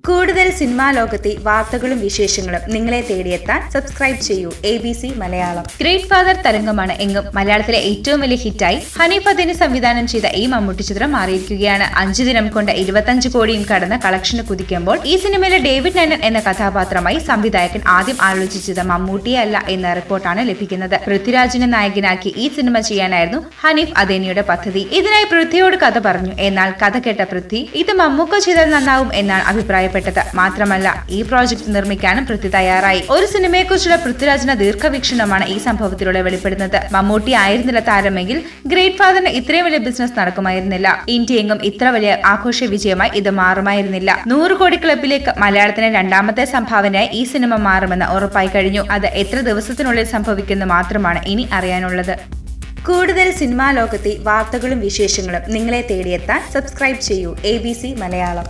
കൂടുതൽ സിനിമാ ലോകത്തെ വാർത്തകളും വിശേഷങ്ങളും നിങ്ങളെ തേടിയെത്താൻ സബ്സ്ക്രൈബ് ചെയ്യൂ ABC മലയാളം. ഗ്രേറ്റ് ഫാദർ തരംഗമാണ് എങ്ങും മലയാളത്തിലെ ഏറ്റവും വലിയ ഹിറ്റായി ഹനീഫ് അദേനി സംവിധാനം ചെയ്ത ഈ മമ്മൂട്ടി ചിത്രം മാറിയിരിക്കുകയാണ്. 5 ദിനം കൊണ്ട് 25 കോടിയും കടന്ന് കളക്ഷന് കുതിക്കുമ്പോൾ ഈ സിനിമയിലെ ഡേവിഡ് നന്നൻ എന്ന കഥാപാത്രമായി സംവിധായകൻ ആദ്യം ആലോചിച്ചത് മമ്മൂട്ടിയെ അല്ല എന്ന റിപ്പോർട്ടാണ് ലഭിക്കുന്നത്. പൃഥ്വിരാജിനെ നായകനാക്കി ഈ സിനിമ ചെയ്യാനായിരുന്നു ഹനീഫ് അദേനിയുടെ പദ്ധതി. ഇതിനായി പൃഥ്വിയോട് കഥ പറഞ്ഞു. എന്നാൽ കഥ കേട്ട പൃഥ്വി ഇത് മമ്മൂക്ക ചെയ്താൽ നന്നാവും എന്നാണ് അഭിപ്രായപ്പെട്ടത്. മാത്രമല്ല ഈ പ്രോജക്ട് നിർമ്മിക്കാനും പൃഥ്വി തയ്യാറായി. ഒരു സിനിമയെക്കുറിച്ചുള്ള പൃഥ്വിരാജിന്റെ ദീർഘവീക്ഷണമാണ് ഈ സംഭവത്തിലൂടെ വെളിപ്പെടുന്നത്. മമ്മൂട്ടി ആയിരുന്നില്ല താരമെങ്കിൽ ഗ്രേറ്റ് ഫാദറിന് ഇത്രയും വലിയ ബിസിനസ് നടക്കുമായിരുന്നില്ല. ഇന്ത്യയെങ്ങും ഇത്ര വലിയ ആഘോഷ വിജയമായി ഇത് മാറുമായിരുന്നില്ല. 100 കോടി ക്ലബിലേക്ക് മലയാളത്തിന് രണ്ടാമത്തെ സംഭാവനയായി ഈ സിനിമ മാറുമെന്ന് ഉറപ്പായി കഴിഞ്ഞു. അത് എത്ര ദിവസത്തിനുള്ളിൽ സംഭവിക്കുന്നു മാത്രമാണ് ഇനി അറിയാനുള്ളത്. കൂടുതൽ സിനിമാ ലോകത്തെ വാർത്തകളും വിശേഷങ്ങളും നിങ്ങളെ തേടിയെത്താൻ സബ്സ്ക്രൈബ് ചെയ്യൂ ABC മലയാളം.